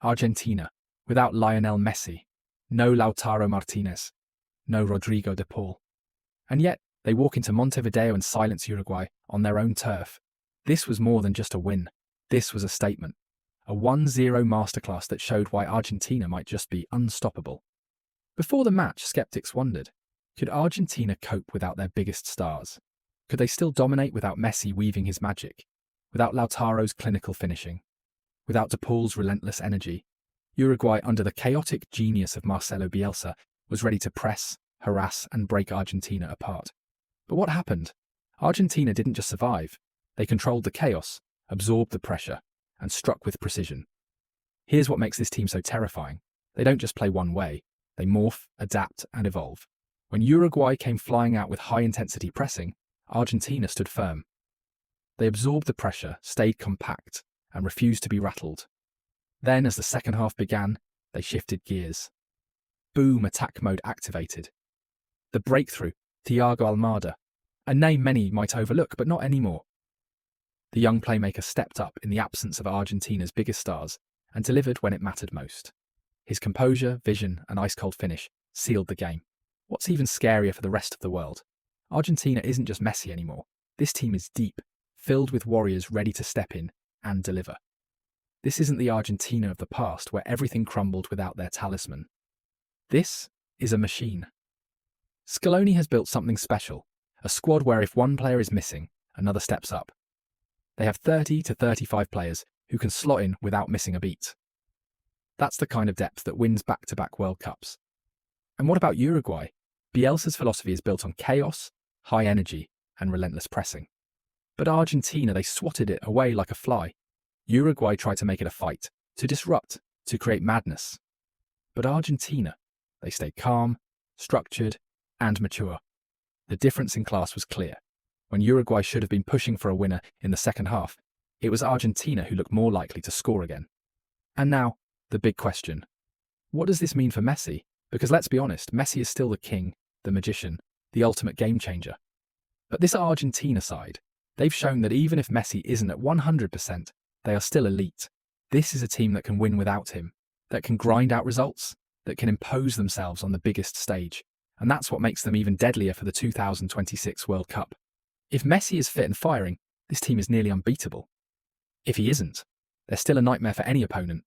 Argentina, without Lionel Messi, no Lautaro Martínez, no Rodrigo De Paul. And yet, they walk into Montevideo and silence Uruguay on their own turf. This was more than just a win. This was a statement. A 1-0 masterclass that showed why Argentina might just be unstoppable. Before the match, skeptics wondered, could Argentina cope without their biggest stars? Could they still dominate without Messi weaving his magic? Without Lautaro's clinical finishing? Without De Paul's relentless energy? Uruguay, under the chaotic genius of Marcelo Bielsa, was ready to press, harass, and break Argentina apart. But what happened? Argentina didn't just survive. They controlled the chaos, absorbed the pressure, and struck with precision. Here's what makes this team so terrifying. They don't just play one way. They morph, adapt, and evolve. When Uruguay came flying out with high-intensity pressing, Argentina stood firm. They absorbed the pressure, stayed compact, and refused to be rattled. Then, as the second half began, they shifted gears. Boom, attack mode activated. The breakthrough, Thiago Almada, a name many might overlook, but not anymore. The young playmaker stepped up in the absence of Argentina's biggest stars and delivered when it mattered most. His composure, vision, and ice-cold finish sealed the game. What's even scarier for the rest of the world? Argentina isn't just Messi anymore. This team is deep, filled with warriors ready to step in and deliver. This isn't the Argentina of the past where everything crumbled without their talisman. This is a machine. Scaloni has built something special, a squad where if one player is missing, another steps up. They have 30 to 35 players who can slot in without missing a beat. That's the kind of depth that wins back-to-back World Cups. And what about Uruguay? Bielsa's philosophy is built on chaos, high energy, and relentless pressing. But Argentina, they swatted it away like a fly. Uruguay tried to make it a fight, to disrupt, to create madness. But Argentina, they stayed calm, structured, and mature. The difference in class was clear. When Uruguay should have been pushing for a winner in the second half, it was Argentina who looked more likely to score again. And now, the big question. What does this mean for Messi? Because let's be honest, Messi is still the king, the magician, the ultimate game changer. But this Argentina side, they've shown that even if Messi isn't at 100%, they are still elite. This is a team that can win without him, that can grind out results, that can impose themselves on the biggest stage. And that's what makes them even deadlier for the 2026 World Cup. If Messi is fit and firing, this team is nearly unbeatable. If he isn't, they're still a nightmare for any opponent,